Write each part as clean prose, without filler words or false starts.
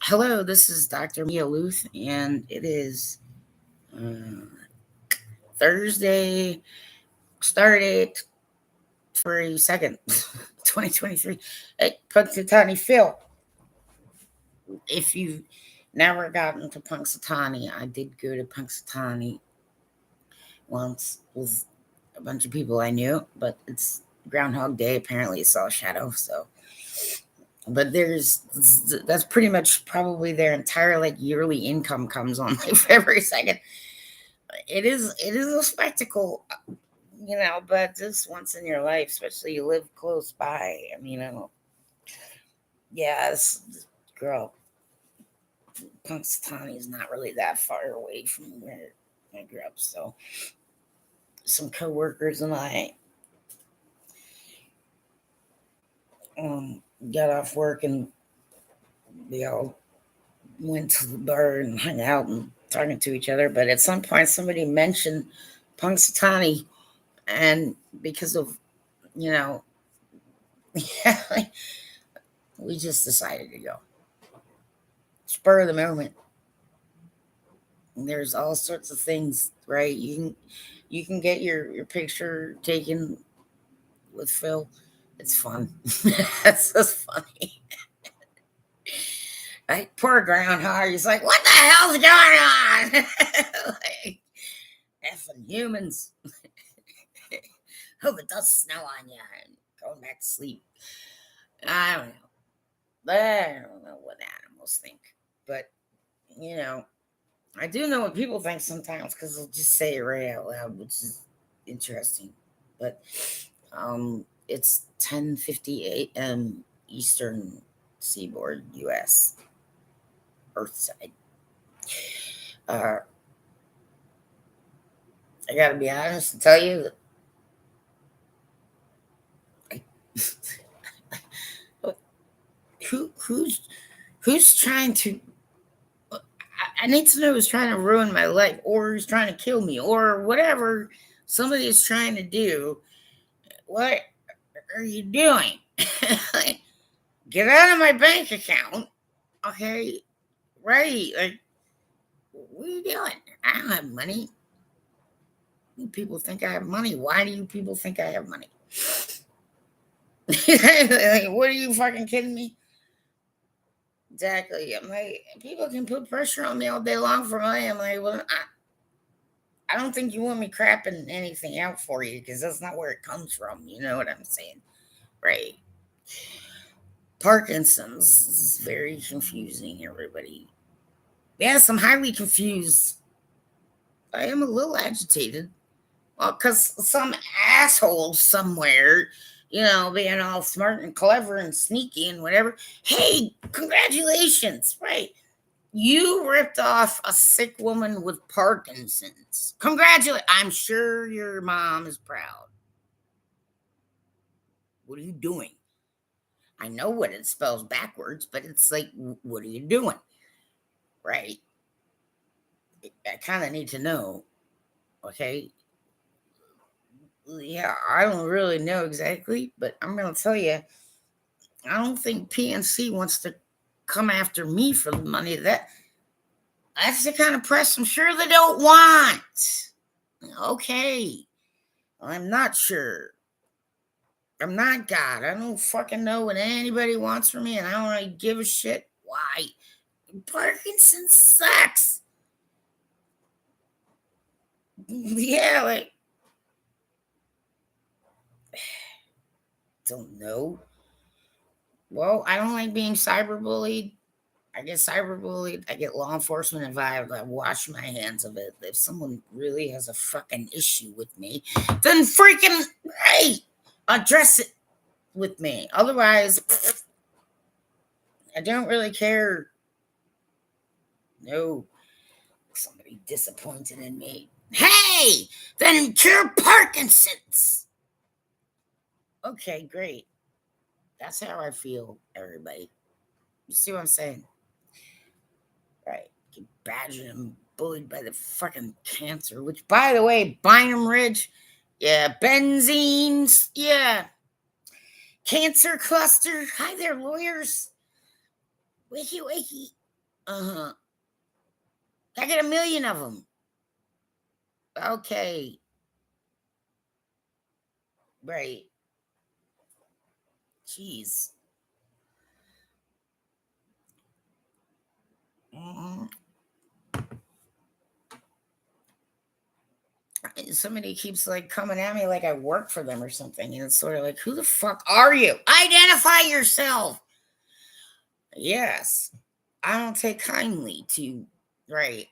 Hello, this is Dr. Mia Lueth, and it is uh, Thursday, started February 2nd, 2023. Hey, Punxsutawney Phil, if you've never gotten to Punxsutawney, I did go to Punxsutawney once with a bunch of people I knew, but it's Groundhog Day. Apparently, it's all shadow, so. But that's pretty much probably their entire like yearly income comes on like February 2nd. It is a spectacle, but just once in your life, especially you live close by. I mean, I don't. Yeah, this girl, Punxsutawney is not really that far away from where I grew up. So some coworkers and I got off work and we all went to the bar and hung out and talking to each other. But at some point, somebody mentioned Punxsutawney, and because of yeah, we just decided to go. Spur of the moment. And there's all sorts of things, right? You can get your picture taken with Phil. It's fun. That's just funny. Right? Poor groundhog. He's like, what the hell's going on? Like, effing humans. Hope it does snow on you and going back to sleep. I don't know. I don't know what animals think. But, I do know what people think sometimes because they'll just say it right out loud, which is interesting. But it's 10:50 a.m. Eastern Seaboard, U.S. Earthside. I gotta be honest and tell you that who's trying to. I need to know who's trying to ruin my life, or who's trying to kill me, or whatever somebody is trying to do. What are you doing? Get out of my bank account, okay? Right? Like, what are you doing? I don't have money. People think I have money. Why do you people think I have money? Like, what are you fucking kidding me? Exactly. I'm like, people can put pressure on me all day long for money. I'm like, well, I don't think you want me crapping anything out for you because that's not where it comes from. You know what I'm saying? Right. Parkinson's is very confusing, everybody. Yes, I'm highly confused. I am a little agitated. Well, because some asshole somewhere, being all smart and clever and sneaky and whatever. Hey, congratulations. Right. You ripped off a sick woman with Parkinson's. Congratulations. I'm sure your mom is proud. What are you doing? I know what it spells backwards, but it's like, what are you doing? Right? I kind of need to know. Okay. Yeah, I don't really know exactly, but I'm going to tell you, I don't think PNC wants to come after me for the money. That's the kind of press I'm sure they don't want. Okay. I'm not sure. I'm not God. I don't fucking know what anybody wants from me, and I don't really give a shit why. Parkinson sucks. Yeah, like, don't know. Well, I don't like being cyberbullied. I get cyberbullied. I get law enforcement involved. I wash my hands of it. If someone really has a fucking issue with me, then freaking, hey, address it with me. Otherwise, I don't really care. No, somebody disappointed in me. Hey, then cure Parkinson's. Okay, great. That's how I feel, everybody. You see what I'm saying? Right. Get badgered and bullied by the fucking cancer, which, by the way, Bynum Ridge, yeah, benzenes, yeah. Cancer cluster. Hi there, lawyers. Wakey, wakey. Uh-huh. I get 1,000,000 of them. Okay. Right. Jeez. Mhm. Somebody keeps like coming at me like I work for them or something. And it's sort of like, who the fuck are you? Identify yourself. Yes. I don't take kindly to, right.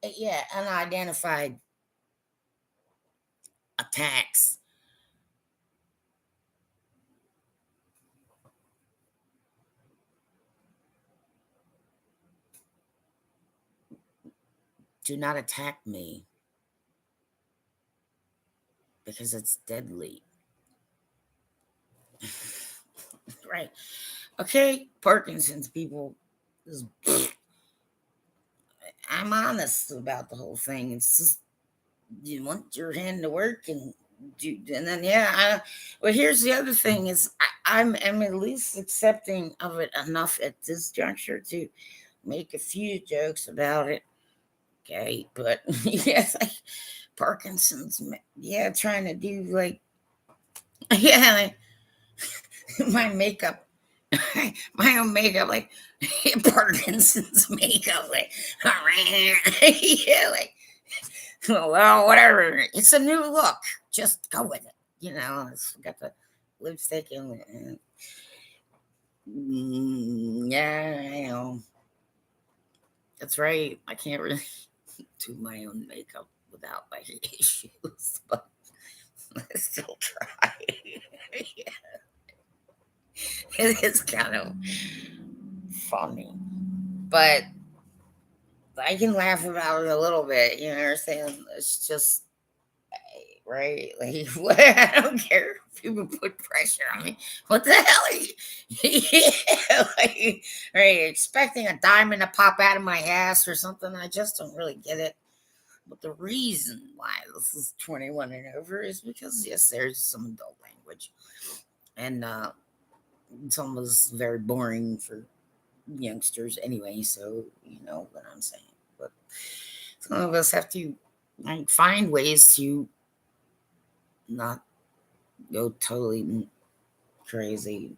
Yeah, unidentified attacks. Do not attack me because it's deadly. Right. Okay, Parkinson's people. I'm honest about the whole thing. It's just you want your hand to work and do, and then well, here's the other thing is I'm at least accepting of it enough at this juncture to make a few jokes about it. Okay, but yes, like Parkinson's. Yeah, trying to do like yeah, like, my makeup, my own makeup, like Parkinson's makeup, like yeah, like well, whatever. It's a new look. Just go with it. It's got the lipstick and yeah, I know. That's right. I can't really do my own makeup without my issues, but I still try. Yeah, it is kind of funny, but I can laugh about it a little bit. You know what I'm saying? It's just right? Like, what? I don't care if people put pressure on me. What the hell are you? Yeah, like, right? Expecting a diamond to pop out of my ass or something? I just don't really get it. But the reason why this is 21 and over is because yes, there's some adult language, and some was very boring for youngsters anyway. So you know what I'm saying. But some of us have to like find ways to not go totally crazy.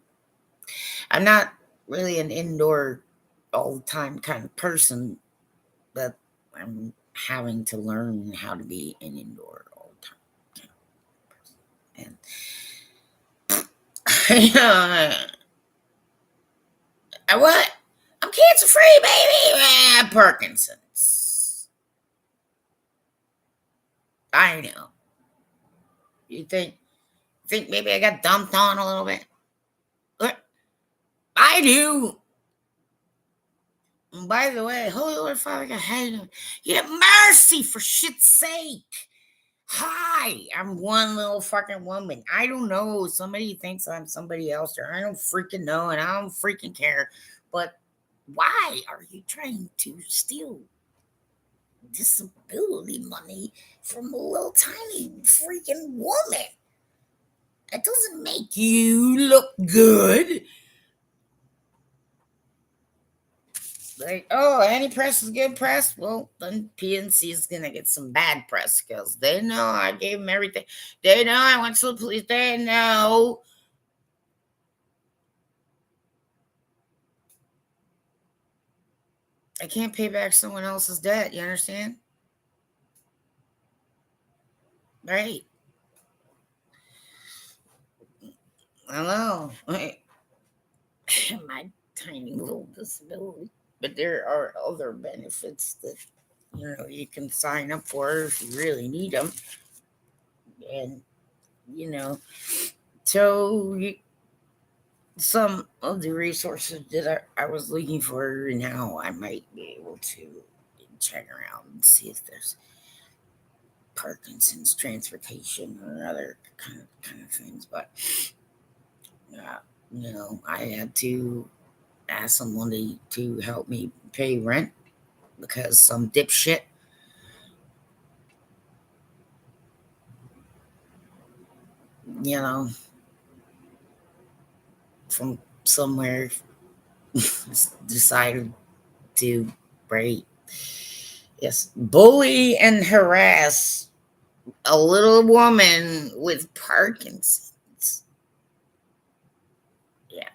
I'm not really an indoor all the time kind of person, but I'm having to learn how to be an indoor all the time kind of person. And what? I'm cancer free, baby. Parkinson's. I know. You think maybe I got dumped on a little bit? What? I do. And by the way, Holy Lord Father God, hey, get mercy for shit's sake. Hi, I'm one little fucking woman. I don't know. Somebody thinks I'm somebody else, or I don't freaking know, and I don't freaking care. But why are you trying to steal disability money from a little tiny freaking woman? That doesn't make you look good. Like, oh, any press is good press. Well, then PNC is gonna get some bad press because they know I gave them everything. They know I went to the police. They know. I can't pay back someone else's debt. You understand? Right? I know. My tiny little disability, but there are other benefits that you can sign up for if you really need them, and you know, so some of the resources that I was looking for now, I might be able to check around and see if there's Parkinson's transportation or other kind of things, but uh, I had to ask somebody to help me pay rent because some dipshit, you know, from somewhere decided to, right? Yes, bully and harass a little woman with Parkinson's. Yeah,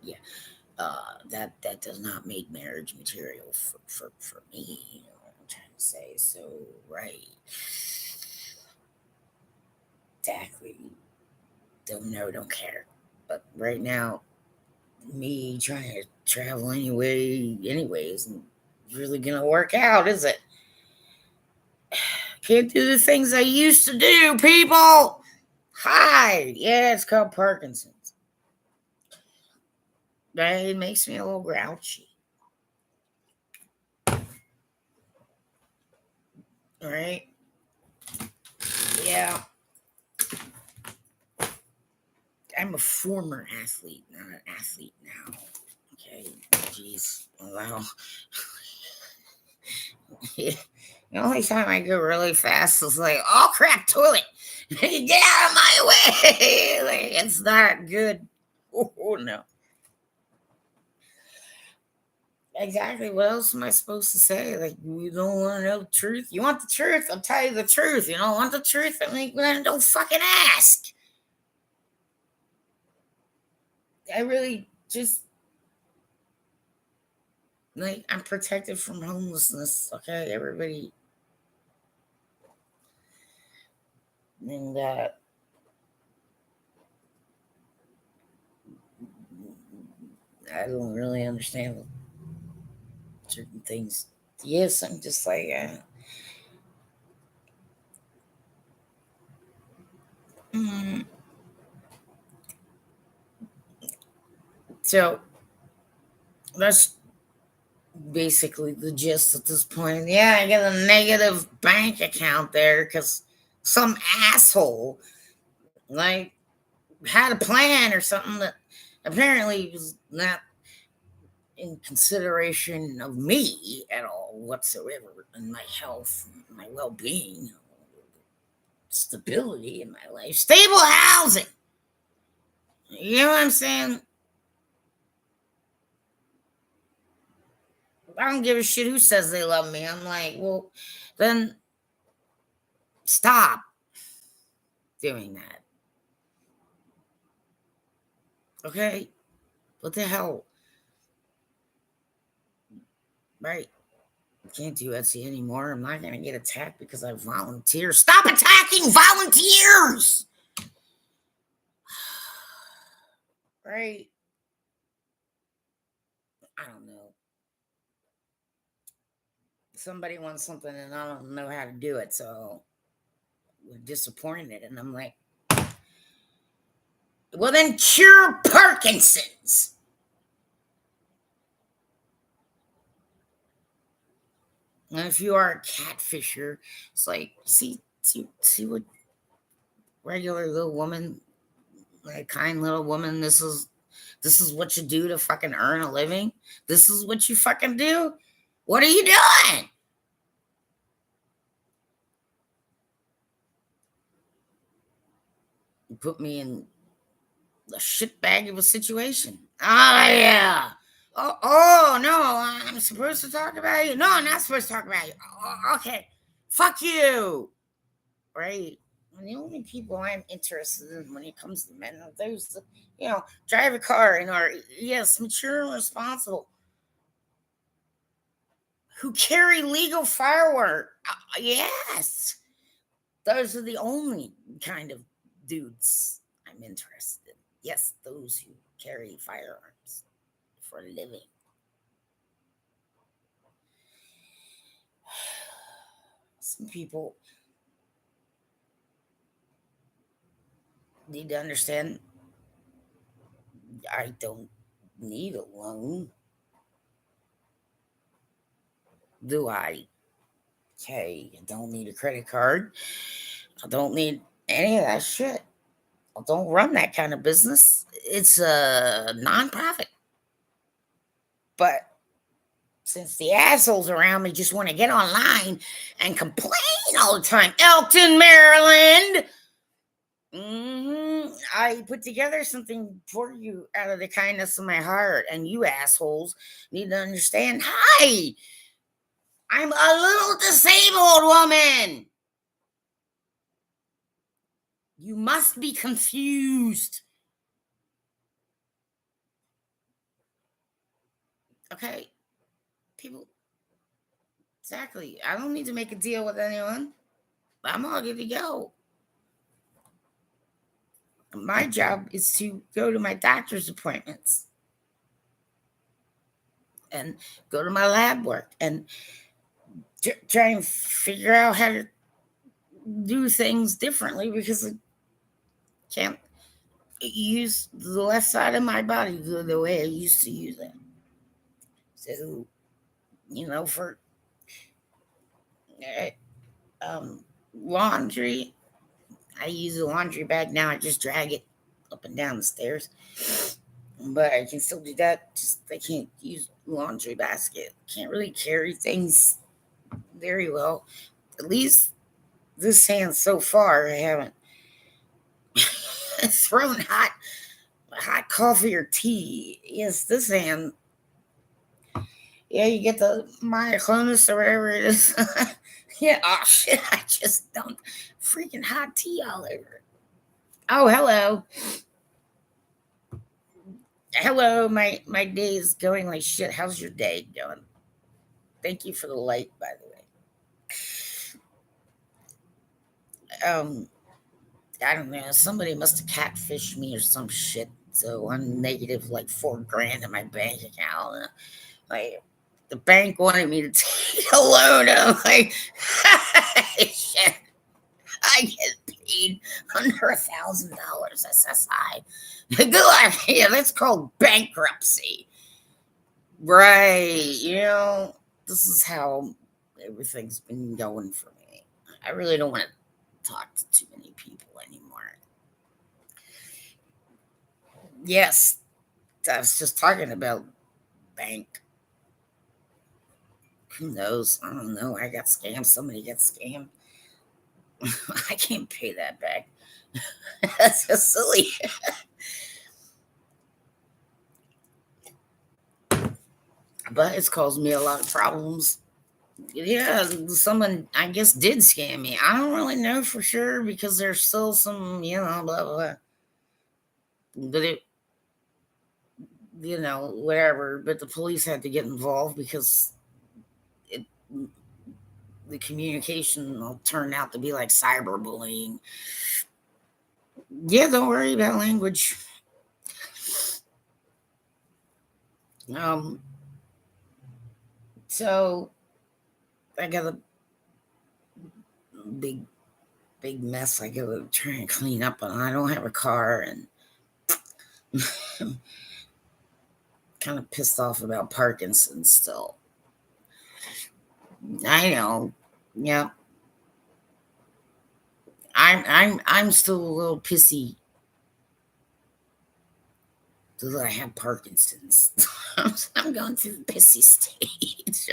yeah. That does not make marriage material for me. You know what I'm trying to say. So, right. Exactly. Don't know, don't care. But right now, me trying to travel anyways, and really gonna work out, is it? Can't do the things I used to do, people. Hi. Yeah, it's called Parkinson's. Right? It makes me a little grouchy. Right? Yeah. I'm a former athlete, not an athlete now. Okay. Jeez. Wow. The only time I go really fast is like, oh crap, toilet. Get out of my way. Like, it's not good. Oh no. Exactly. What else am I supposed to say? Like, you don't want to know the truth? You want the truth? I'll tell you the truth. You don't want the truth? I mean, then don't fucking ask. I really just, like, I'm protected from homelessness. Okay, everybody. And I don't really understand certain things. Yes, I'm just like, so that's basically the gist at this point. Yeah, I get a negative bank account there because some asshole like had a plan or something that apparently was not in consideration of me at all whatsoever, and my health, my well-being, stability in my life, stable housing. You know what I'm saying? I don't give a shit who says they love me. I'm like, well, then stop doing that. Okay? What the hell? Right? I can't do Etsy anymore. I'm not going to get attacked because I volunteer. Stop attacking volunteers! Right? I don't know. Somebody wants something and I don't know how to do it, so we're disappointed. And I'm like, well, then cure Parkinson's. And if you are a catfisher, it's like, see what regular little woman, like kind little woman, this is what you do to fucking earn a living. This is what you fucking do. What are you doing? You put me in a shit bag of a situation. Oh yeah. Oh no, I'm supposed to talk about you. No, I'm not supposed to talk about you. Oh, okay. Fuck you. Right. And the only people I'm interested in when it comes to men are those that, drive a car and are, yes, mature and responsible, who carry legal firework. Yes. Those are the only kind of dudes I'm interested in. Yes, those who carry firearms for a living. Some people need to understand I don't need a loan. Do I? Okay, I don't need a credit card. I don't need any of that shit. I don't run that kind of business. It's a nonprofit. But since the assholes around me just want to get online and complain all the time, Elton, Maryland, I put together something for you out of the kindness of my heart, and you assholes need to understand. Hi, I'm a little disabled woman. You must be confused. Okay, people. Exactly. I don't need to make a deal with anyone. I'm all good to go. My job is to go to my doctor's appointments and go to my lab work and try and figure out how to do things differently because I can't use the left side of my body the way I used to use it. So, for uh, laundry, I use a laundry bag now. I just drag it up and down the stairs. But I can still do that. Just I can't use laundry basket. Can't really carry things very well. At least this hand so far, I haven't thrown hot coffee or tea. Yes, this hand. Yeah, you get the myoclonus or whatever it is. Yeah. Oh shit! I just dumped freaking hot tea all over it. Oh, hello. Hello. My day is going like shit. How's your day going? Thank you for the light, by the way. I don't know. Somebody must have catfished me or some shit. So I'm negative like $4,000 in my bank account. Like the bank wanted me to take a loan. I'm like, shit. I get paid under $1,000 SSI. Good luck. Yeah, that's called bankruptcy. Right. This is how everything's been going for me. I really don't want to talk to too many people anymore. Yes, I was just talking about bank. Who knows? I don't know. I got scammed. Somebody got scammed. I can't pay that back. That's just silly. But it's caused me a lot of problems. Yeah, someone I guess did scam me. I don't really know for sure because there's still some, blah blah blah. But whatever. But the police had to get involved because it, the communication will turn out to be like cyberbullying. Yeah, don't worry about language. Um, so I got a big, big mess I gotta try and clean up, and I don't have a car, and kind of pissed off about Parkinson still. I know. Yeah, I'm still a little pissy that I have Parkinson's. I'm going through the pissy stage.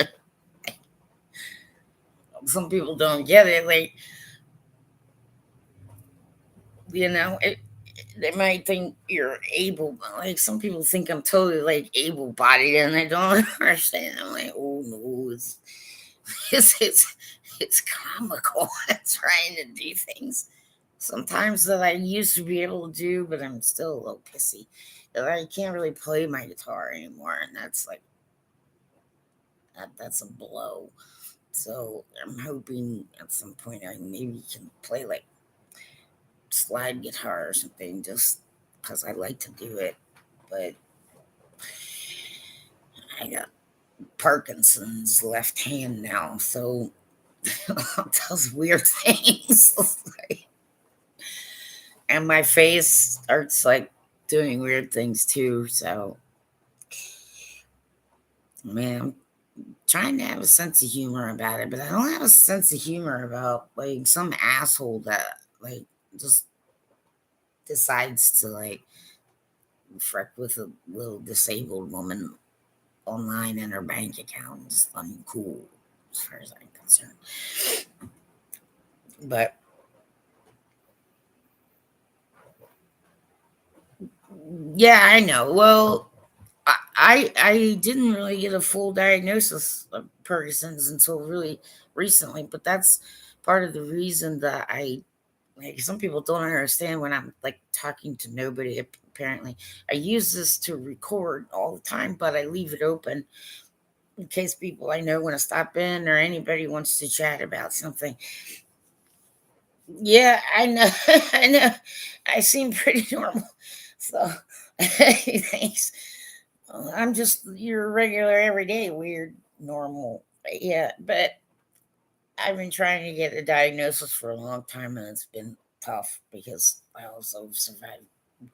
Some people don't get it. Like, they might think you're able, like some people think I'm totally like able bodied and they don't understand. I'm like, oh no, it's comical. I'm trying to do things sometimes that I used to be able to do, but I'm still a little pissy that I can't really play my guitar anymore, and that's like that's a blow. So I'm hoping at some point I maybe can play like slide guitar or something, just because I like to do it. But I got Parkinson's left hand now, so it does weird things. And my face starts like doing weird things too. So, man, I'm trying to have a sense of humor about it, but I don't have a sense of humor about like some asshole that like just decides to like frick with a little disabled woman online in her bank account. It's uncool as far as I'm concerned. But Yeah, I know. Well, I didn't really get a full diagnosis of Parkinson's until really recently, but that's part of the reason that I like some people don't understand when I'm like talking to nobody. Apparently, I use this to record all the time, but I leave it open in case people I know want to stop in or anybody wants to chat about something. Yeah, I know. I know. I seem pretty normal. So thanks. I'm just your regular, everyday, weird, normal. Yeah, but I've been trying to get a diagnosis for a long time and it's been tough because I also survived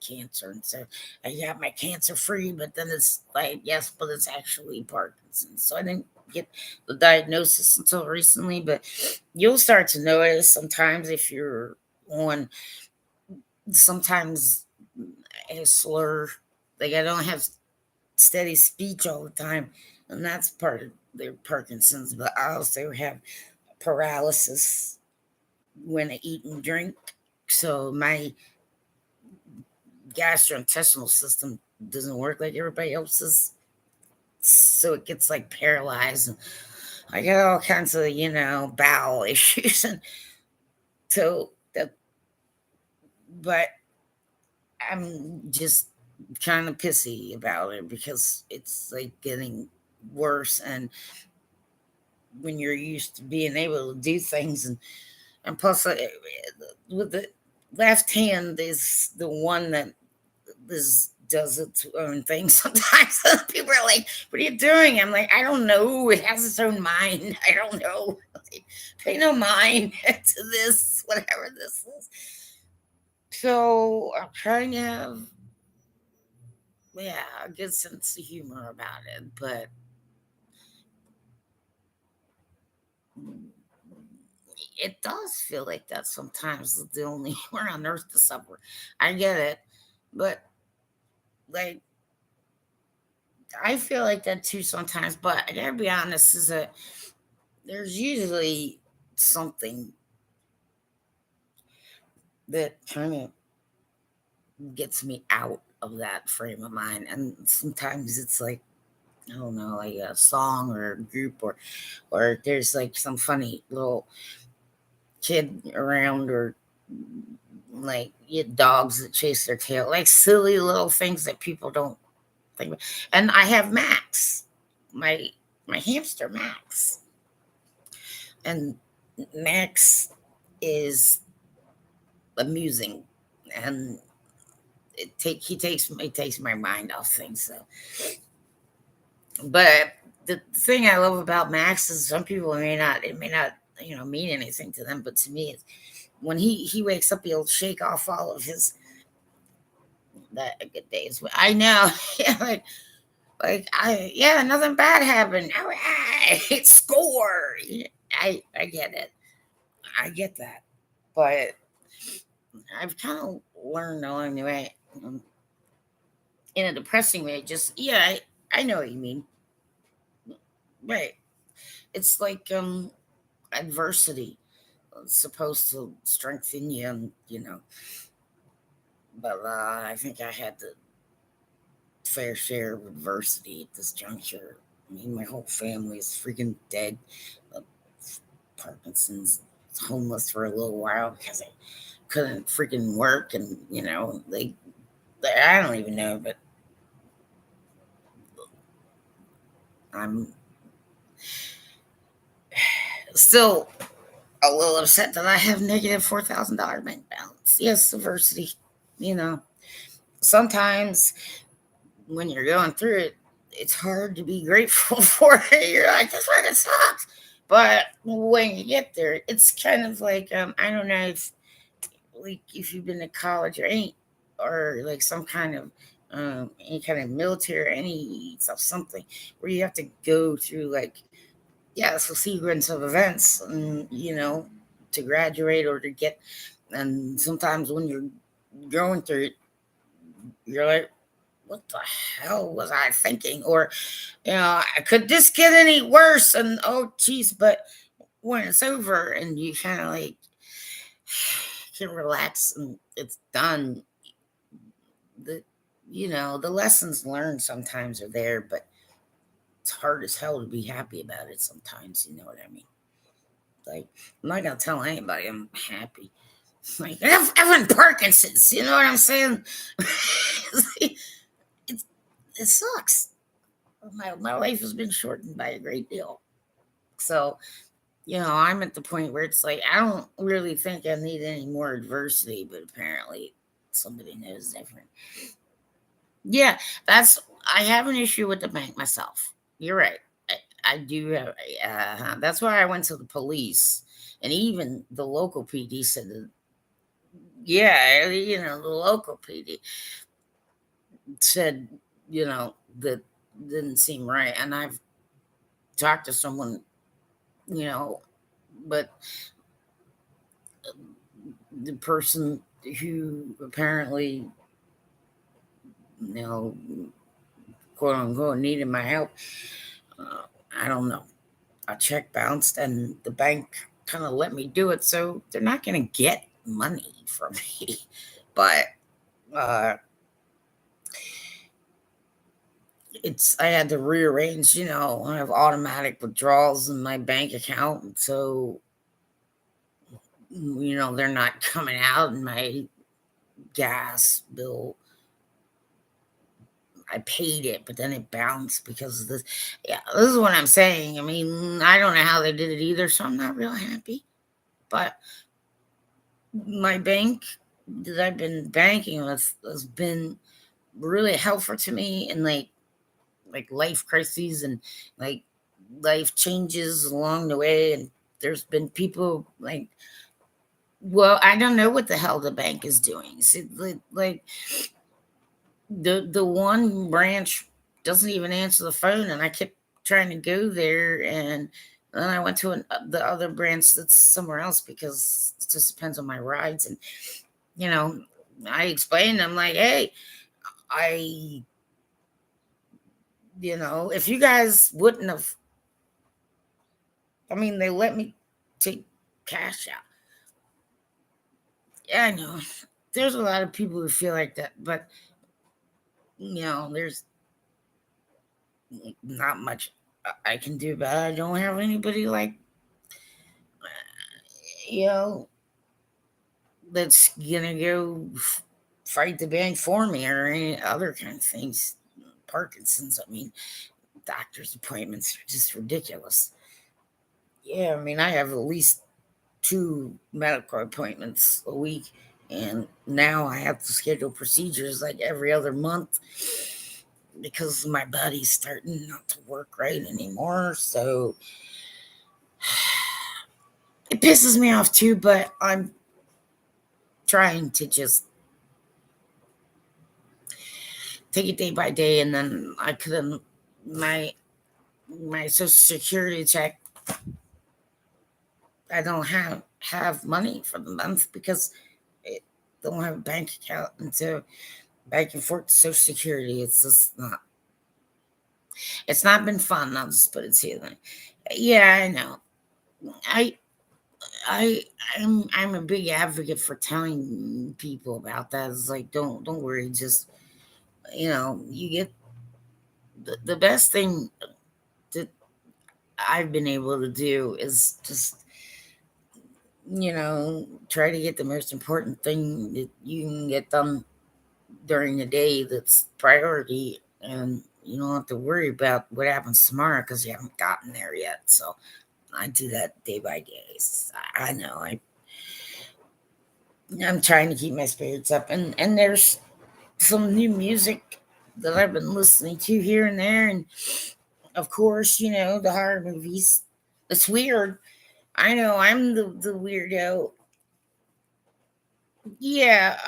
cancer. And so I got my cancer free, but then it's like, yes, but it's actually Parkinson's. So I didn't get the diagnosis until recently, but you'll start to notice sometimes if you're on, sometimes a slur, like I don't have steady speech all the time. And that's part of their Parkinson's, but I also have paralysis when I eat and drink. So my gastrointestinal system doesn't work like everybody else's. So it gets like paralyzed. And I get all kinds of, bowel issues. And so that, but I'm just kind of pissy about it because it's like getting worse. And when you're used to being able to do things, and plus, with the left hand is the one that does its own thing sometimes. People are like, "What are you doing?" I'm like, "I don't know. It has its own mind. I don't know. Pay no mind to this, whatever this is." So I'm trying to have, yeah, a good sense of humor about it, but it does feel like that sometimes. The only we're on earth to suffer. I get it, but like I feel like that too sometimes, but I gotta be honest, is that there's usually something that kind of gets me out of that frame of mind. And sometimes it's like, I don't know, like a song or a group, or there's like some funny little kid around, or like you have dogs that chase their tail, like silly little things that people don't think about. And I have Max, my my hamster Max. And Max is amusing, and he takes my mind off things. So, but the thing I love about Max is some people may not mean anything to them, but to me, it's when he wakes up, he'll shake off all of his that good days. I know, yeah, like I yeah, nothing bad happened. All right, score. I get it. I get that, but I've kind of learned along the way, in a depressing way. Just yeah, I know what you mean. Right. It's like adversity. It's supposed to strengthen you, and but I think I had the fair share of adversity at this juncture. I mean, my whole family is freaking dead. Uh, Parkinson's, homeless for a little while because I couldn't freaking work, and I don't even know, but I'm still a little upset that I have negative $4,000 bank balance. Yes, adversity. You know, sometimes when you're going through it, it's hard to be grateful for it. You're like, this fucking sucks. But when you get there, it's kind of like I don't know if you've been to college or like some kind of any kind of military or any something where you have to go through like it's a sequence of events, and to graduate or to get. And sometimes when you're going through it, you're like, what the hell was I thinking? Or could this get any worse? And oh geez, but when it's over and you kind of like can relax and it's done, the lessons learned sometimes are there, but it's hard as hell to be happy about it sometimes. You know what I mean? Like, I'm not gonna tell anybody I'm happy. Like, Evan Parkinson's. You know what I'm saying? it, it sucks. My life has been shortened by a great deal. So, I'm at the point where it's like, I don't really think I need any more adversity, but apparently somebody knows different. Yeah, I have an issue with the bank myself. You're right. I do have, that's why I went to the police, and even the local PD said that, yeah, the local PD said, that didn't seem right. And I've talked to someone, you know, but the person who apparently, you know, quote unquote, needed my help, uh, I don't know. A check bounced, and the bank kind of let me do it. So they're not going to get money from me. But uh, I had to rearrange, I have automatic withdrawals in my bank account. So, they're not coming out, and my gas bill, I paid it, but then it bounced because of this. Yeah, this is what I'm saying. I mean, I don't know how they did it either, so I'm not real happy. But my bank that I've been banking with has been really helpful to me in like life crises and like life changes along the way. And there's been people like, well, I don't know what the hell the bank is doing. See, like the one branch doesn't even answer the phone, and I kept trying to go there, and then I went to the other branch that's somewhere else because it just depends on my rides. And you know, I explained, I'm like, hey, I, if you guys wouldn't have, I mean, they let me take cash out. Yeah, I know. There's a lot of people who feel like that, but, there's not much I can do about it. I don't have anybody like, you know, that's gonna go fight the bank for me or any other kind of things. Parkinson's, I mean, doctor's appointments are just ridiculous. Yeah, I mean, I have at least 2 medical appointments a week, and now I have to schedule procedures like every other month because my body's starting not to work right anymore. So it pisses me off too, but I'm trying to just take it day by day. And then I couldn't, my social security check, I don't have money for the month because it don't have a bank account. And so back and forth to social security, it's not been fun. I'll just put it to you then. Yeah, I know. I I I'm a big advocate for telling people about that. It's like, don't worry, just you get the best thing that I've been able to do is just try to get the most important thing that you can get done during the day that's priority, and you don't have to worry about what happens tomorrow because you haven't gotten there yet. So I do that day by day. I know I'm trying to keep my spirits up, and there's some new music that I've been listening to here and there, and of course, the horror movies. It's weird. I know I'm the weirdo. Yeah,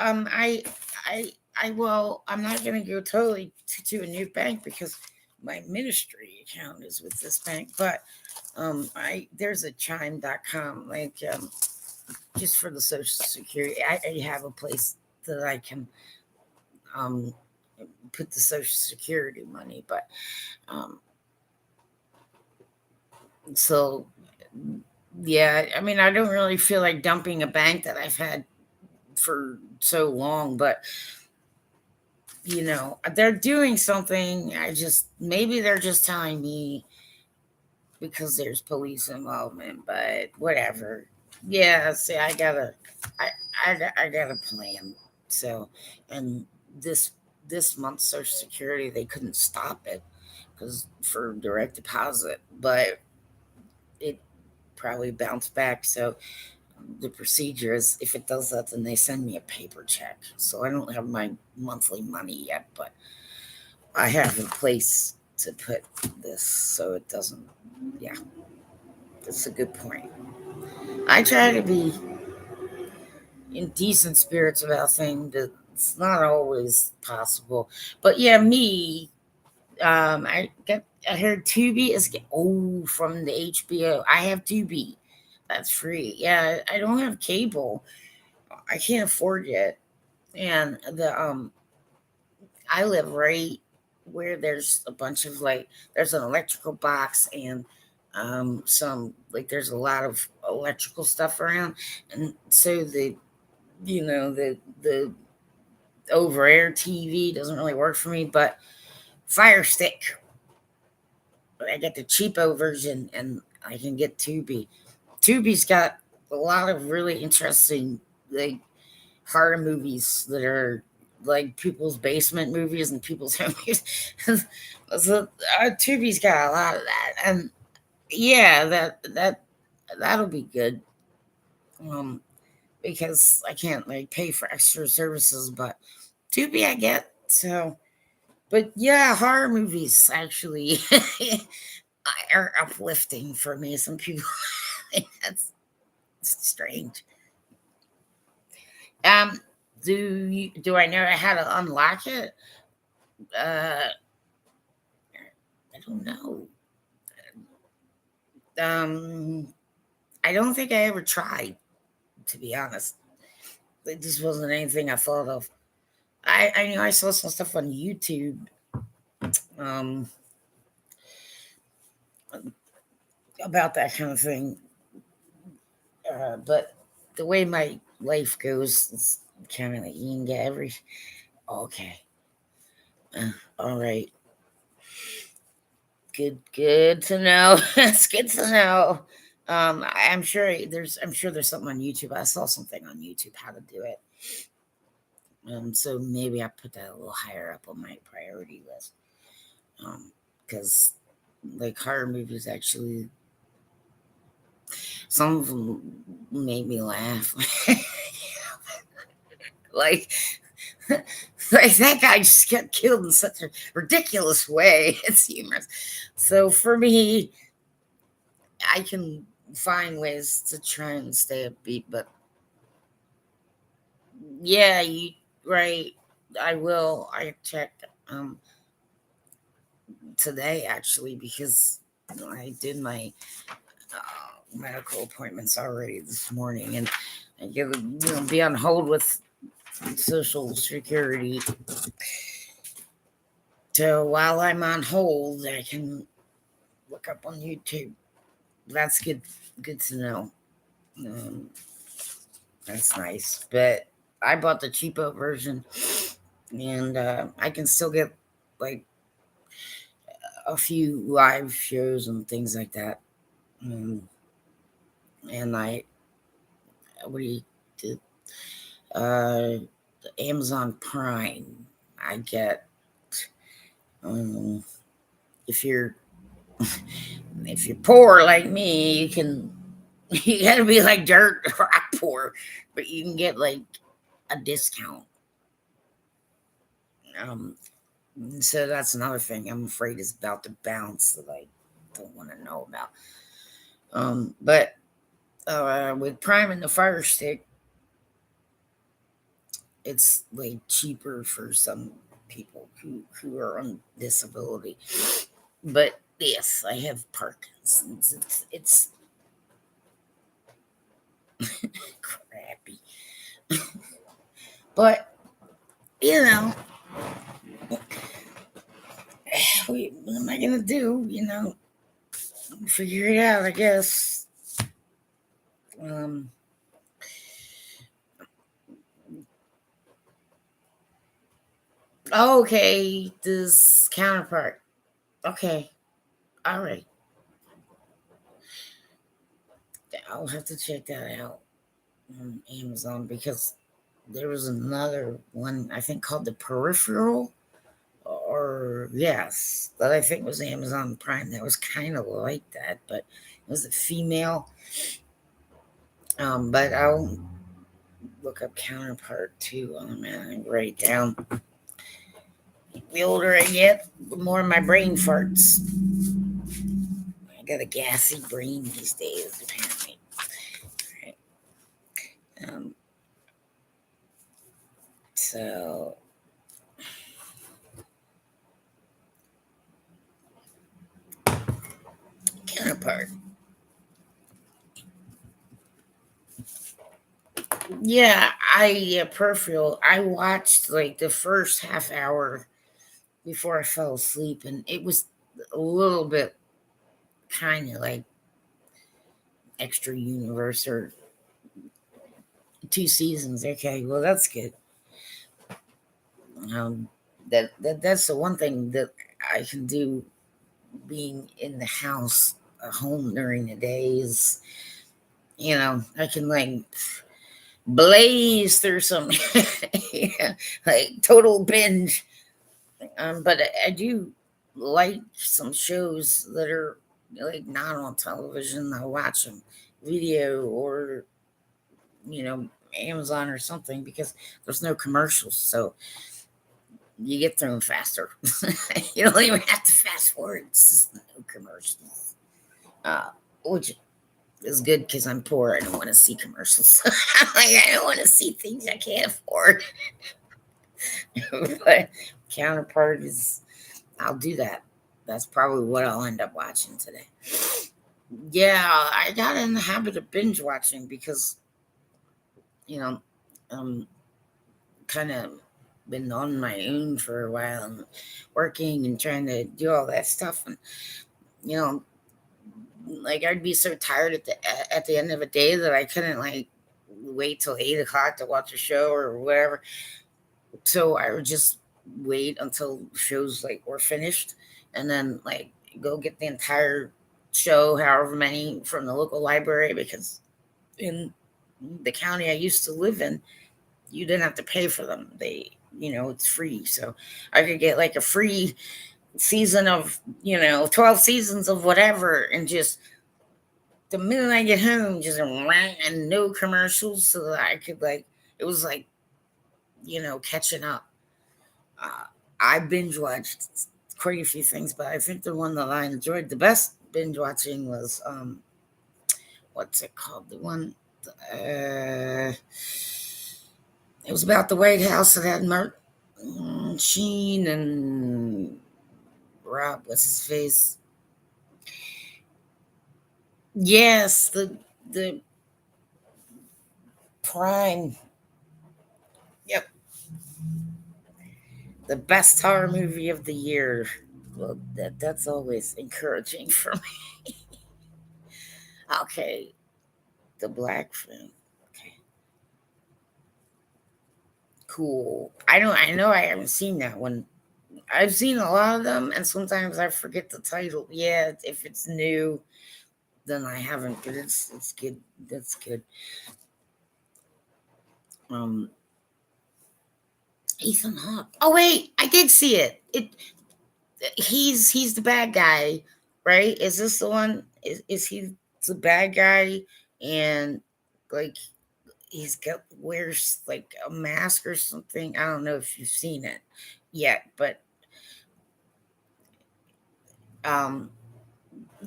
well, I'm not gonna go totally to a new bank because my ministry account is with this bank, but I there's a chime.com, like just for the social security. I have a place that I can um put the social security money, but um so yeah, I mean, I don't really feel like dumping a bank that I've had for so long, but they're doing something. Maybe they're just telling me because there's police involvement, but whatever. Yeah, see, I, I got a plan. So, and this this month, Social Security, they couldn't stop it because for direct deposit, but it probably bounced back. So the procedure is, if it does that, then they send me a paper check. So I don't have my monthly money yet, but I have a place to put this so it doesn't. Yeah, that's a good point. I try to be in decent spirits about things, but it's not always possible. But yeah, me, I heard Tubi is from the HBO. I have Tubi. That's free. Yeah, I don't have cable. I can't afford it. And I live right where there's a bunch of there's an electrical box and there's a lot of electrical stuff around, and so the over air TV doesn't really work for me, but Fire Stick, I get the cheapo version and I can get Tubi. Tubi's got a lot of really interesting like horror movies that are like people's basement movies and people's home movies. So Tubi's got a lot of that, and yeah, that'll be good. Um, because I can't pay for extra services, but Tubi I get so. But yeah, horror movies actually are uplifting for me. Some people think that's strange. Um, do I know how to unlock it? Uh, I don't know. Um, I don't think I ever tried, to be honest. It just wasn't anything I thought of. I know I saw some stuff on YouTube um, about that kind of thing, but the way my life goes, it's kind of like you can get every. Okay, all right, good to know. That's good to know. I'm sure there's something on YouTube. I saw something on YouTube how to do it. So maybe I put that a little higher up on my priority list. Because like horror movies, actually, some of them made me laugh. like, like that guy just got killed in such a ridiculous way. It's humorous. So for me, I can find ways to try and stay upbeat, but yeah, you right. I will. I checked today actually because I did my medical appointments already this morning, and I get be on hold with Social Security. So while I'm on hold, I can look up on YouTube. That's good to know. Um, that's nice. But I bought the cheapo version, and I can still get like a few live shows and things like that. Um, and what do you do? Uh, Amazon Prime. I get um, if you're if you're poor like me, you can you gotta be like dirt rock poor, but you can get like a discount. Um, so that's another thing I'm afraid is about to bounce that I don't want to know about. But with Prime and the Fire Stick, it's like cheaper for some people who are on disability. But yes, I have Parkinson's. It's crappy, but you know, what am I gonna do? Figure it out, I guess. Um, Okay, this counterpart. Okay, all right. I'll have to check that out on Amazon because there was another one I think called The Peripheral, or yes, that I think was Amazon Prime that was kind of like that, but it was a female. But I'll look up counterpart too. Oh man, I write down. The older I get, the more my brain farts. I got a gassy brain these days, apparently. Right. Um, so counterpart. Yeah, peripheral. I watched like the first half hour before I fell asleep, and it was a little bit kind of like extra universe or 2 seasons. Okay, well that's good. Um, that's the one thing that I can do being in the house, home during the day is, I can like blaze through some, yeah, like total binge. But I do like some shows that are like not on television. I watch them video or Amazon or something because there's no commercials, so you get through them faster. You don't even have to fast forward. It's just no commercials, which is good because I'm poor. I don't want to see commercials. Like I don't want to see things I can't afford. But counterpart is, I'll do that. That's probably what I'll end up watching today. Yeah, I got in the habit of binge watching because you know, um, kind of been on my own for a while and working and trying to do all that stuff, and you know, like I'd be so tired at the end of a day that I couldn't like wait till 8 o'clock to watch a show or whatever. So I would just wait until shows like were finished, and then like go get the entire show, however many, from the local library, because in the county I used to live in, you didn't have to pay for them. It's free. So I could get like a free season of, 12 seasons of whatever, and just the minute I get home, just rang, and no commercials, so that I could like, it was like, catching up. Uh, I binge watched quite a few things, but I think the one that I enjoyed the best binge watching was what's it called? The one uh, it was about the White House that had Sheen and Rob. What's his face? Yes, the Prime. Yep, the best horror movie of the year. Well, that's always encouraging for me. Okay, the Black film. Okay, cool. I know I haven't seen that one. I've seen a lot of them, and sometimes I forget the title. Yeah, if it's new, then I haven't. But it's good. That's good. Um, Ethan Hawke. Oh wait, I did see it. He's the bad guy, right? Is this the one? Is he the bad guy? And like he's got wears like a mask or something. I don't know if you've seen it yet, but um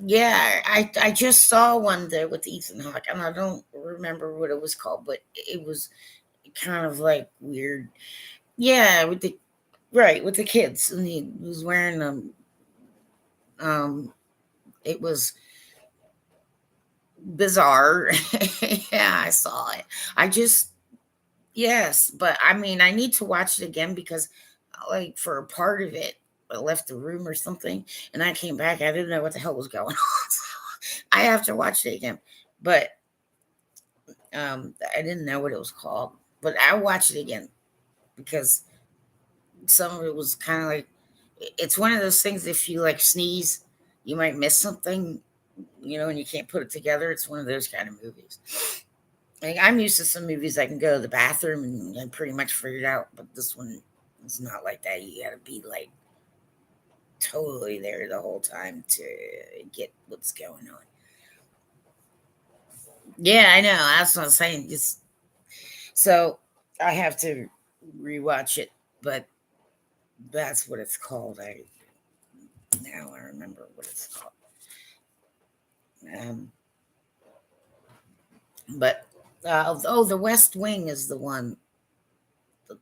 yeah, I just saw one there with Ethan Hawke, and I don't remember what it was called, but it was kind of like weird. Yeah, with the kids, and he was wearing um it was bizarre. Yeah, I saw it. I just Yes, but I mean, I need to watch it again because, like, for a part of it, I left the room or something, and I came back. I didn't know what the hell was going on. So I have to watch it again. But I didn't know what it was called. But I watch it again because some of it was kind of like, it's one of those things, if you like sneeze, you might miss something, and you can't put it together. It's one of those kind of movies. Like, I'm used to some movies I can go to the bathroom and pretty much figure it out, but this one is not like that. You gotta be like totally there the whole time to get what's going on. Yeah, I know. That's what I'm saying. Just so I have to rewatch it, but that's what it's called. I remember what it's called. Um, but the West Wing is the one.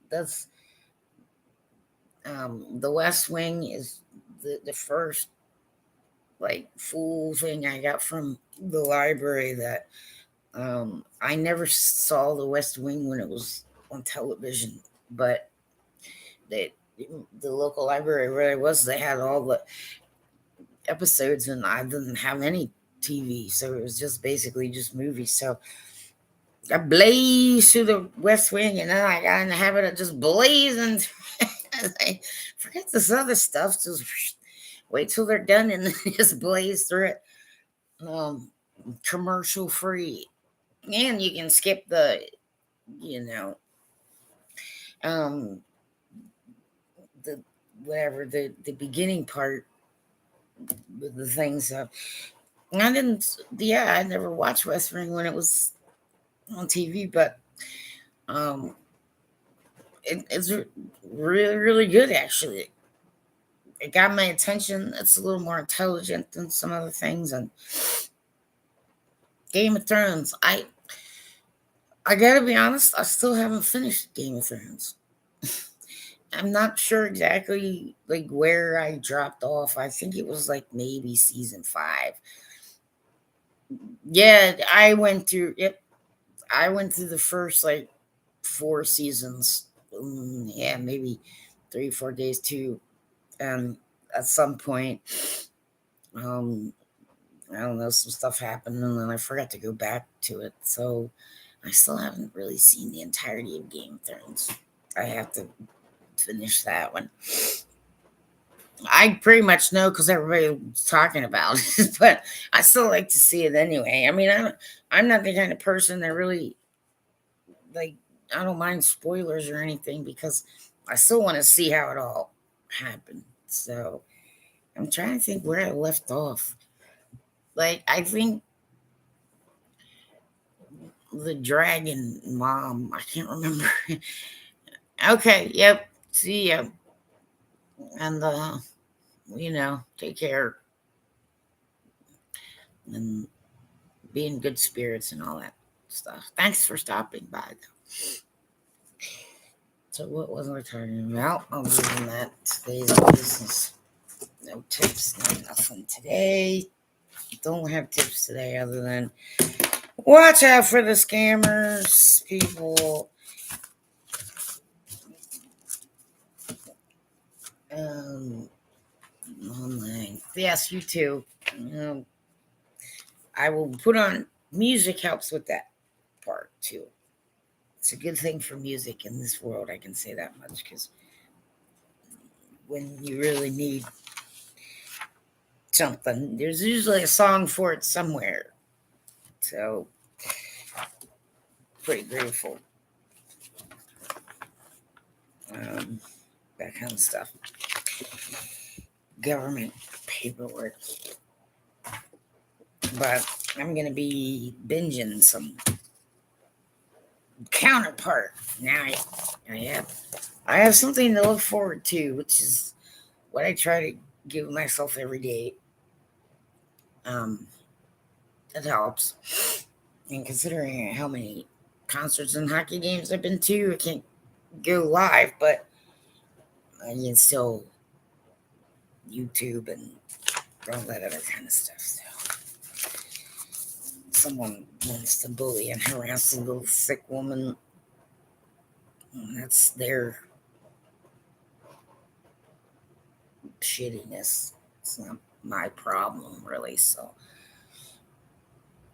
That's the West Wing is the first like full thing I got from the library. That I never saw the West Wing when it was on television, but they the local library where I was, they had all the episodes, and I didn't have any TV, so it was just basically just movies. So I blazed through the West Wing, and then I got in the habit of just blazing. I forget this other stuff. Just wait till they're done and then just blaze through it. Um, Commercial free, and you can skip you know, um, the whatever the beginning part with the things. I didn't. Yeah, I never watched West Wing when it was on TV, but um, it's really really good actually. It got my attention. It's a little more intelligent than some other things. And Game of Thrones, I gotta be honest, I still haven't finished Game of Thrones. I'm not sure exactly like where I dropped off. I think it was like maybe season 5. Yeah, I went through. Yep, I went through the first like 4 seasons. Yeah, maybe 3 4 days too. And at some point, um, I don't know, some stuff happened, and then I forgot to go back to it. So I still haven't really seen the entirety of Game of Thrones. I have to finish that one. I pretty much know because everybody was talking about it, but I still like to see it anyway. I mean, I'm not the kind of person that really like. I don't mind spoilers or anything because I still want to see how it all happened. So I'm trying to think where I left off. Like, I think the dragon mom. I can't remember. Okay. Yep. See ya. And take care and be in good spirits and all that stuff. Thanks for stopping by, though. So, what was I talking about? Other than that, today's business. No tips, no nothing today. Don't have tips today other than watch out for the scammers, people. Um, Online. Yes, you too. I will put on music, helps with that part too. It's a good thing for music in this world. I can say that much because when you really need something, there's usually a song for it somewhere. So, pretty grateful. Um, that kind of stuff. Government paperwork. But I'm going to be binging some Counterpart. Now I have something to look forward to, which is what I try to give myself every day. Um, it helps. And considering how many concerts and hockey games I've been to, I can't go live, but I can still YouTube and all that other kind of stuff. So someone wants to bully and harass a little sick woman. That's their shittiness. It's not my problem, really. So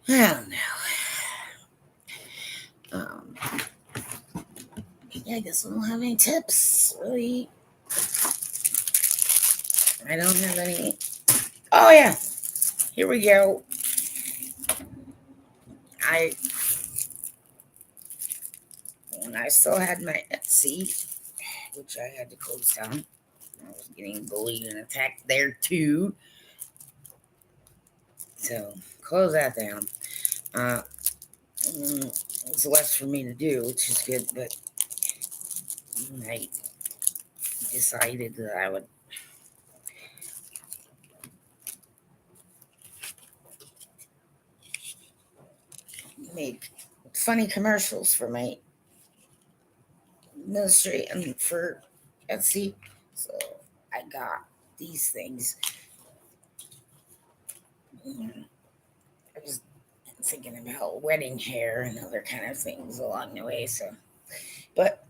I don't know. Yeah, I guess I don't have any tips, really. I don't have any. Oh, yeah. Here we go. When I still had my Etsy, which I had to close down, I was getting bullied and attacked there too. So, close that down. Uh, it's less for me to do, which is good, but I decided that I would make funny commercials for my ministry and for Etsy. So I got these things. I was thinking about wedding hair and other kind of things along the way. So, but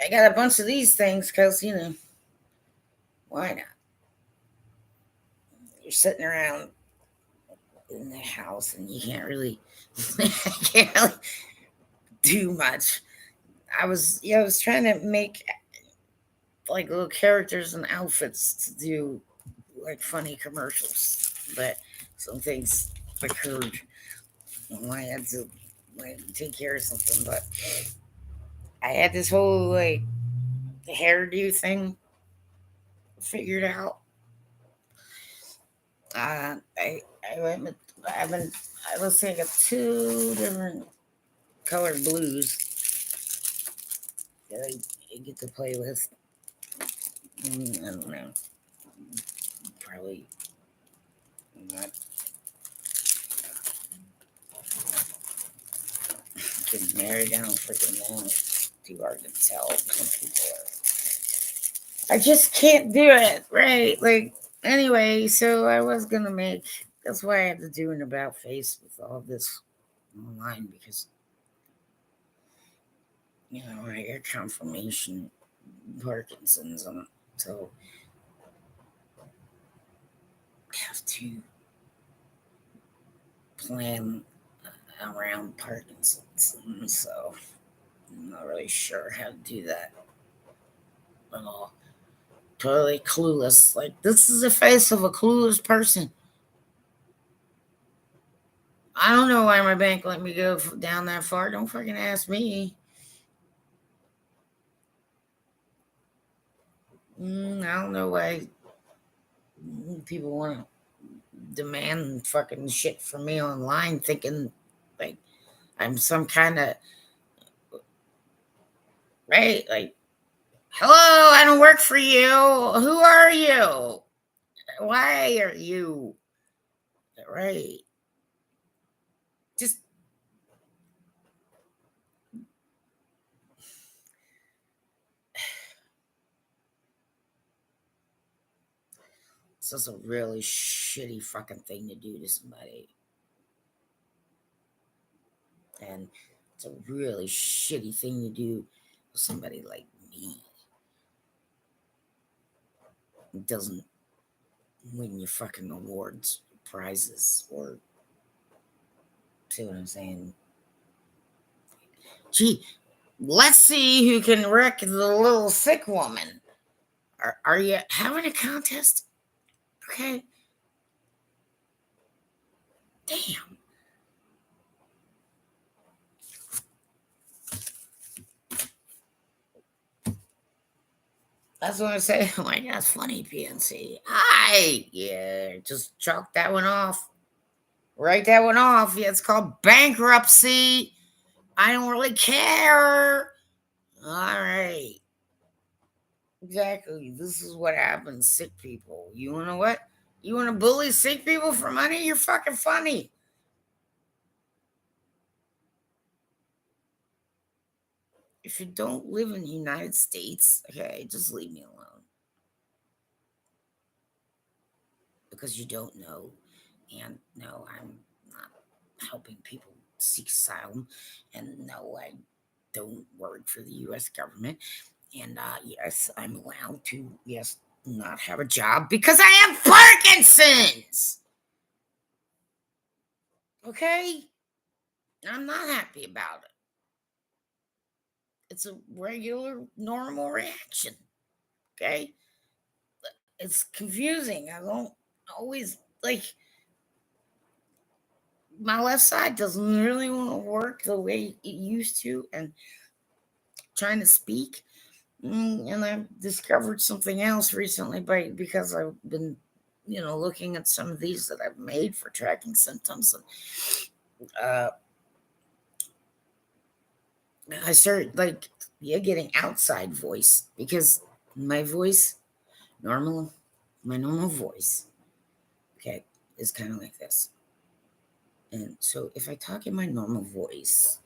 I got a bunch of these things because, why not? You're sitting around in the house and you can't really, can't really do much. I was trying to make like little characters and outfits to do like funny commercials, but some things occurred. I had to take care of something, but I had this whole like hairdo thing figured out. I went with I let's say I got two different colored blues that I get to play with. I don't know, probably not. Getting married, I don't freaking know. It's too hard to tell. Some people are. I just can't do it, right? Like, anyway, so I was gonna make. That's why I had to do an about face with all this online because I get confirmation Parkinson's, and so I have to plan around Parkinson's, and so I'm not really sure how to do that at all. Totally clueless. Like, this is the face of a clueless person. I don't know why my bank let me go down that far. Don't freaking ask me. I don't know why people want to demand fucking shit from me online, thinking like I'm some kind of right. Like, hello, I don't work for you. Who are you? Why are you right? Just it's just a really shitty fucking thing to do to somebody. And it's a really shitty thing to do to somebody like me. It doesn't win you fucking awards, prizes, or see what I'm saying? Gee, let's see who can wreck the little sick woman. Are you having a contest? Okay. Damn. That's what I say. Oh my God, that's funny, PNC. Hi. Yeah, just chalk that one off. Write that one off. Yeah, it's called bankruptcy. I don't really care. All right. Exactly. This is what happens, sick people. You wanna what? You wanna bully sick people for money? You're fucking funny. If you don't live in the United States, okay, just leave me alone. Because you don't know. And no, I'm not helping people seek asylum. And no, I don't work for the US government. And yes, I'm allowed to, yes, not have a job because I have Parkinson's. Okay? I'm not happy about it. It's a regular, normal reaction. Okay? it's confusing. I don't always like my left side doesn't really want to work the way it used to, and trying to speak. And I've discovered something else recently because I've been, looking at some of these that I've made for tracking symptoms, and I started getting outside voice because my voice, my normal voice, okay, is kind of like this. And so if I talk in my normal voice,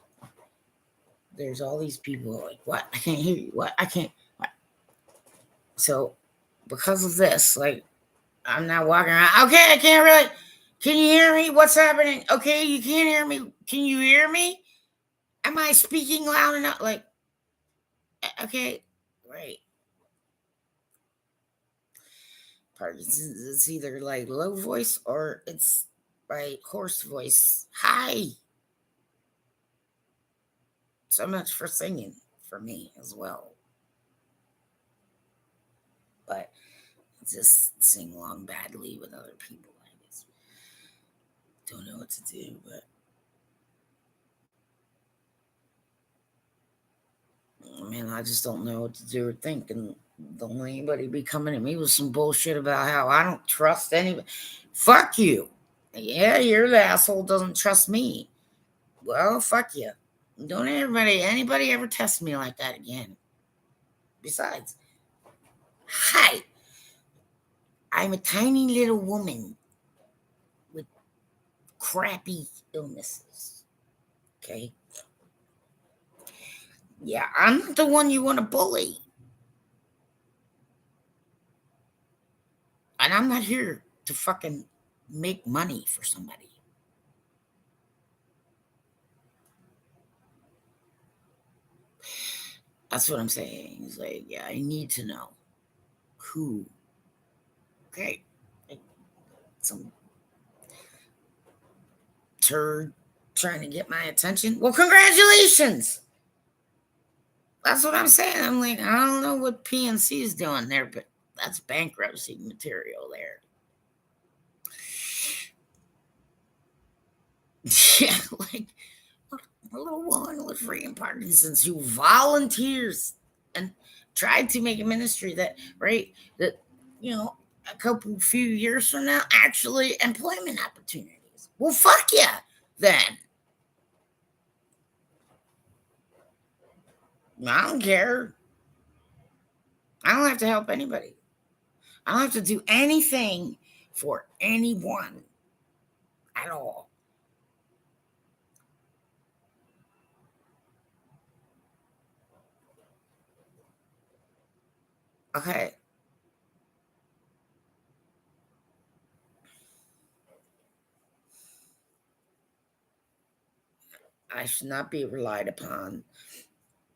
there's all these people like, what? I can't hear you. What? I can't. What? So because of this, I'm not walking around. Okay, I can't really. Can you hear me? What's happening? Okay, you can't hear me. Can you hear me? Am I speaking loud enough? Okay, right. Parkinson's is either low voice or it's hoarse voice. Hi. So much for singing for me as well. But just sing along badly with other people. I just don't know what to do, but I just don't know what to do or think. And don't let anybody be coming at me with some bullshit about how I don't trust anybody. Fuck you. Yeah, you're the asshole doesn't trust me. Well, fuck you. Don't anybody ever test me like that again. Besides, hi, I'm a tiny little woman with crappy illnesses. Okay? Yeah, I'm not the one you want to bully. And I'm not here to fucking make money for somebody. That's what I'm saying. It's yeah, I need to know who. Okay. Some turd trying to get my attention. Well, congratulations. That's what I'm saying. I'm I don't know what PNC is doing there, but that's bankruptcy material there. Yeah, a little woman with freaking Parkinson's who volunteers and tried to make a ministry that a few years from now, actually employment opportunities. Well, fuck yeah, then. I don't care. I don't have to help anybody. I don't have to do anything for anyone at all. Okay. I should not be relied upon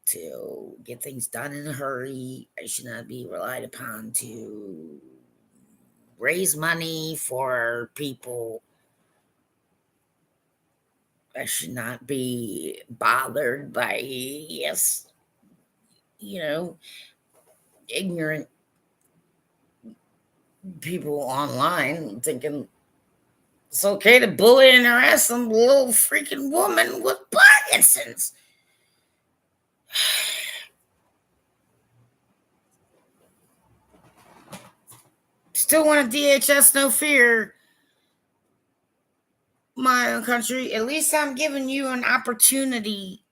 to get things done in a hurry. I should not be relied upon to raise money for people. I should not be bothered by, yes, ignorant people online thinking it's okay to bully and harass some little freaking woman with Parkinson's. Still want a DHS, no fear, my own country. At least I'm giving you an opportunity.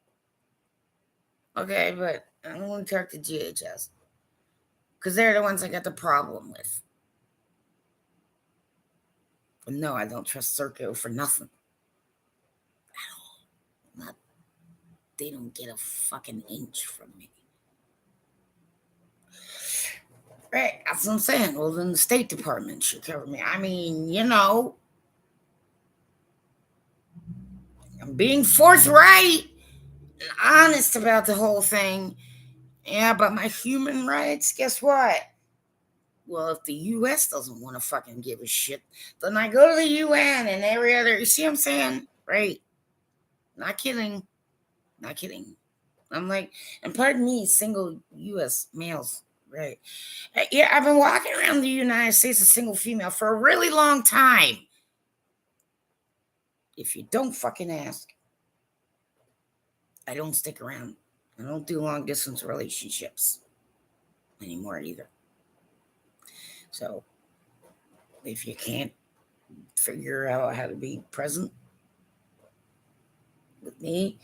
Okay, but I'm going to talk to DHS because they're the ones I got the problem with. But no, I don't trust Serco for nothing at all. They don't get a fucking inch from me. Right, that's what I'm saying. Well, then the State Department should cover me. I'm being forthright and honest about the whole thing. Yeah, but my human rights, guess what? Well, if the U.S. doesn't want to fucking give a shit, then I go to the UN and every other. You see what I'm saying? Right. Not kidding. Not kidding. I'm and pardon me, single U.S. males Right. Yeah, I've been walking around the United States a single female for a really long time. If you don't fucking ask, I don't stick around. I don't do long distance relationships anymore either. So if you can't figure out how to be present with me,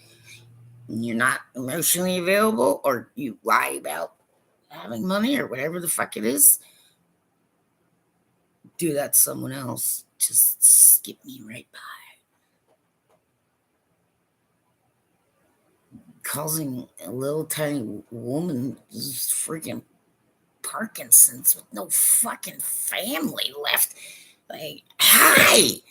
and you're not emotionally available, or you lie about having money or whatever the fuck it is, do that to someone else. Just skip me right by. Causing a little tiny woman who's freaking Parkinson's with no fucking family left. Like, hi,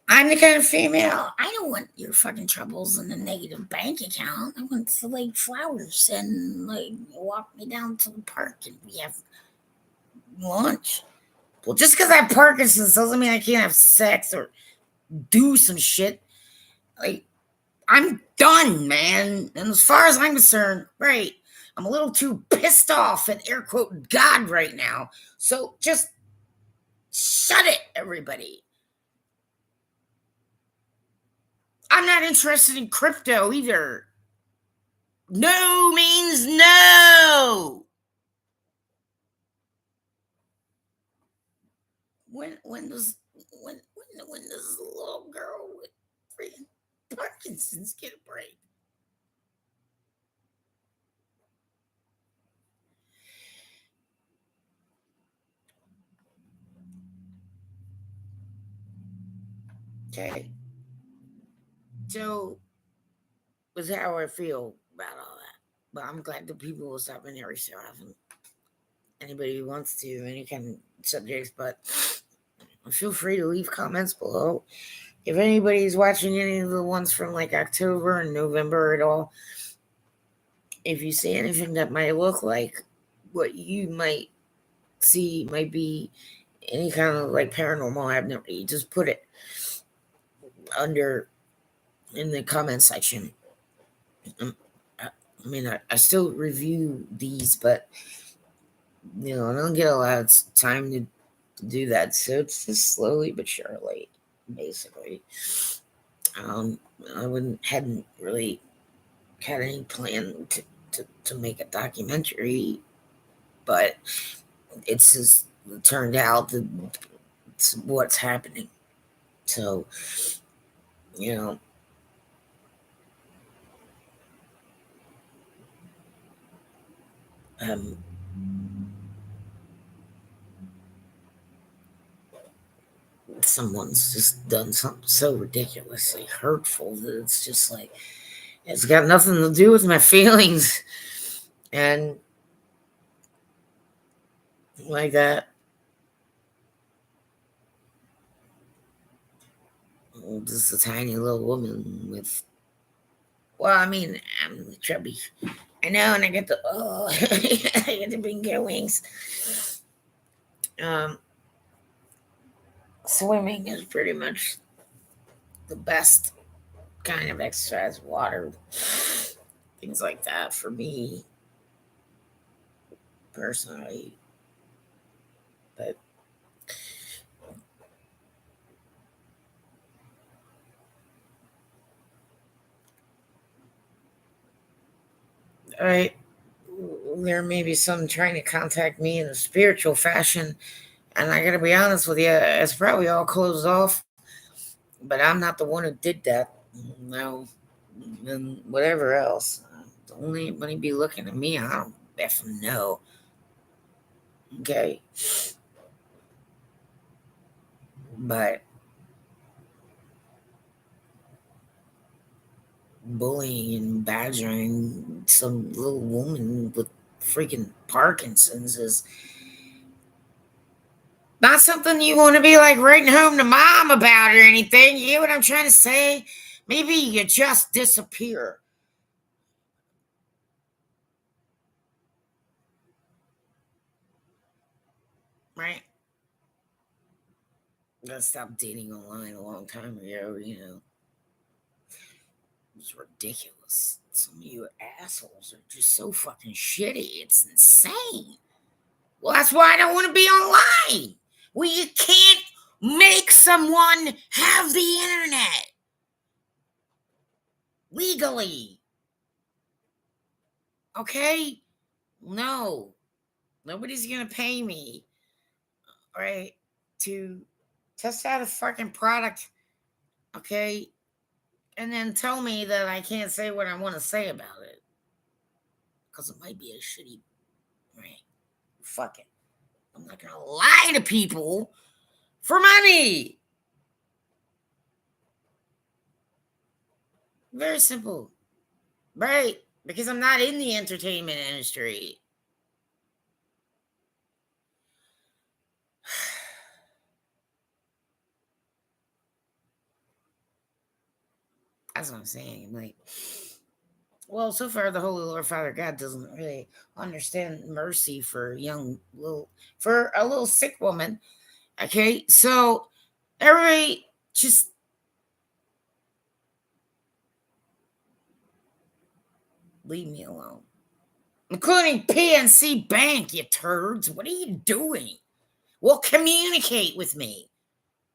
I'm the kind of female. I don't want your fucking troubles in a negative bank account. I want to like flowers and like walk me down to the park and we have lunch. Well, just because I have Parkinson's doesn't mean I can't have sex or do some shit. Like, I'm done, man. And as far as I'm concerned, right, I'm a little too pissed off at air quote God right now. So just shut it, everybody. I'm not interested in crypto either. No means no. When does this little girl with freaking Parkinson's get a break? Okay. So was how I feel about all that. But I'm glad that people will stop in every so often. Anybody who wants to, any kind of subjects, but feel free to leave comments below. If anybody's watching any of the ones from like October and November at all, if you see anything that might look like what you might see might be any kind of like paranormal abnormality, just put it under in the comment section. I mean, I still review these, but you know, I don't get a lot of time to do that, so it's just slowly but surely, basically. Um, I hadn't really had any plan to make a documentary, but it's just turned out that it's what's happening. So, you know, um, someone's just done something so ridiculously hurtful that it's just like it's got nothing to do with my feelings and like that. Just a tiny little woman with, well, I mean, I'm chubby. I know, and I get the I get the bingo wings. Um, Swimming is pretty much the best kind of exercise. Water, things like that for me personally. But all right, there may be some trying to contact me in a spiritual fashion, and I gotta be honest with you, it's probably all closed off. But I'm not the one who did that. No, and whatever else. Don't anybody be looking at me. I don't effing know. Okay, but bullying and badgering some little woman with freaking Parkinson's is not something you want to be like writing home to mom about or anything. You know what I'm trying to say? Maybe you just disappear. Right? I stopped dating online a long time ago, you know. It's ridiculous. Some of you assholes are just so fucking shitty. It's insane. Well, that's why I don't want to be online. Well, you can't make someone have the internet legally. Okay? No. Nobody's going to pay me, right, to test out a fucking product, okay, and then tell me that I can't say what I want to say about it. Because it might be a shitty, right? Fuck it. I'm not going to lie to people for money. Very simple. Right? Because I'm not in the entertainment industry. That's what I'm saying. Like, well, so far the Holy Lord Father God doesn't really understand mercy for a little sick woman. Okay, so everybody just leave me alone. Including PNC Bank, you turds. What are you doing? Well, communicate with me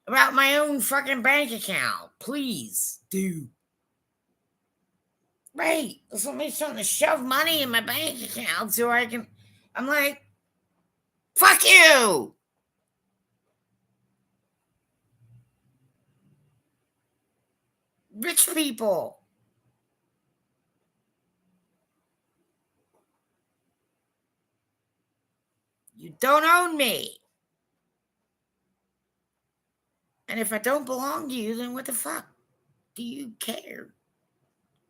about my own fucking bank account. Please do. Right. Somebody's trying to shove money in my bank account so I can. I'm like, fuck you. Rich people. You don't own me. And if I don't belong to you, then what the fuck do you care?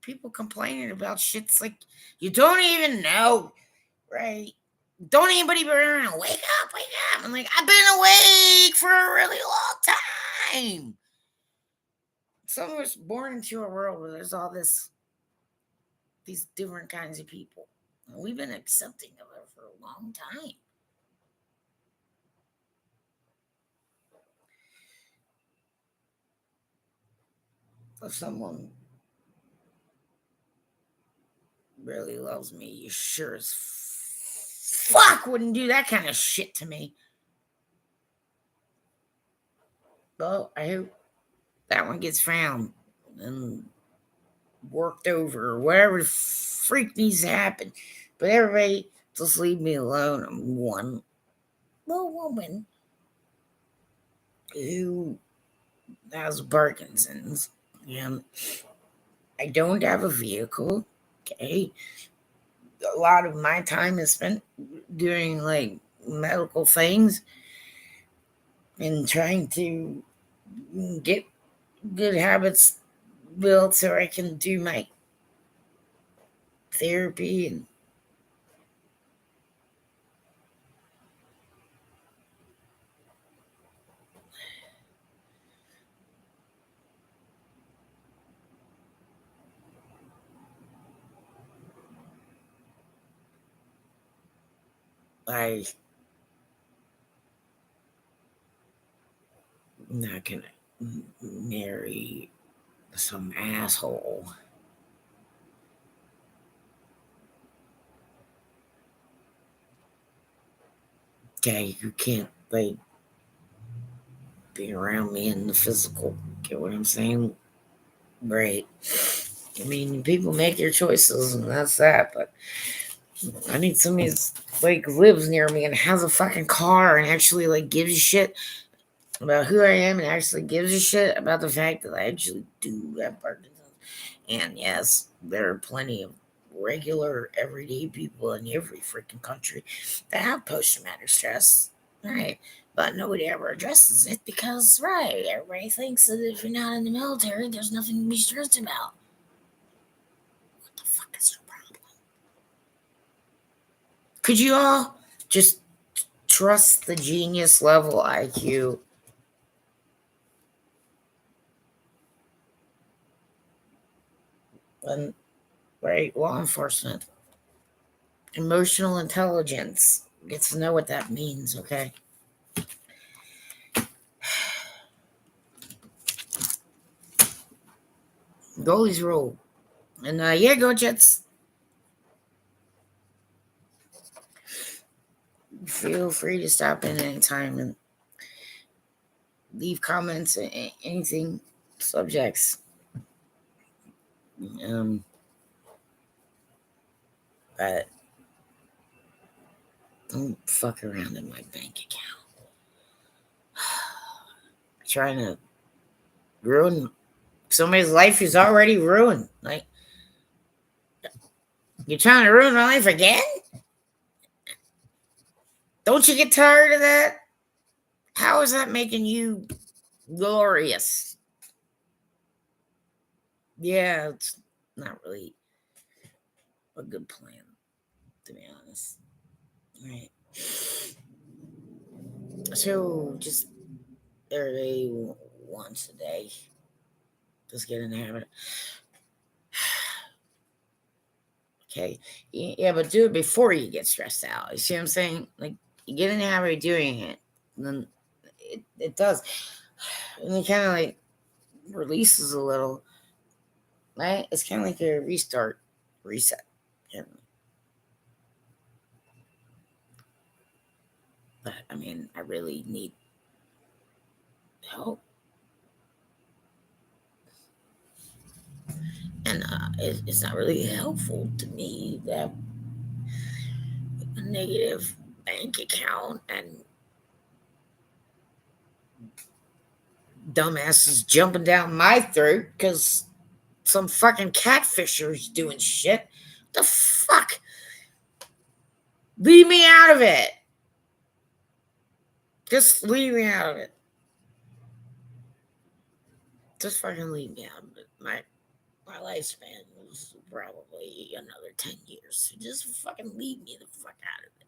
People complaining about shits like you don't even know, right? Don't anybody be around, wake up, wake up. I'm like, I've been awake for a really long time. Someone was born into a world where there's all these different kinds of people. And we've been accepting of it for a long time. If someone really loves me, you sure as fuck wouldn't do that kind of shit to me. Well, I hope that one gets found and worked over or whatever the freak needs to happen. But everybody, just leave me alone. I'm one little woman who has Parkinson's. And I don't have a vehicle. Okay. A lot of my time is spent doing like medical things and trying to get good habits built so I can do my therapy and I'm not gonna marry some asshole. Okay, you can't like be around me in the physical. Get what I'm saying? Right. I mean, people make their choices, and that's that. But I need somebody that's like lives near me and has a fucking car and actually like gives a shit about who I am and actually gives a shit about the fact that I actually do have Parkinson's. And yes, there are plenty of regular, everyday people in every freaking country that have post-traumatic stress, right? But nobody ever addresses it because, right, everybody thinks that if you're not in the military, there's nothing to be stressed about. What the fuck is your problem? Could you all just trust the genius level IQ? And, right, law enforcement, emotional intelligence. Gets to know what that means, okay? Goalies rule. And yeah, go Jets. Feel free to stop in anytime and leave comments, anything, subjects. But don't fuck around in my bank account. Trying to ruin somebody's life who's already ruined. Like, you're trying to ruin my life again? Don't you get tired of that? How is that making you glorious? Yeah, it's not really a good plan, to be honest. All right. So just every once a day, just get in the habit. Okay. Yeah, but do it before you get stressed out. You see what I'm saying? Like, you get in the habit of doing it, and then it does. And it kind of like releases a little, right? It's kind of like a restart, reset. But I mean, I really need help. And it's not really helpful to me that a negative bank account and dumbasses jumping down my throat because some fucking catfisher's doing shit. The fuck? Leave me out of it. Just leave me out of it. Just fucking leave me out of it. My lifespan was probably another 10 years. So just fucking leave me the fuck out of it.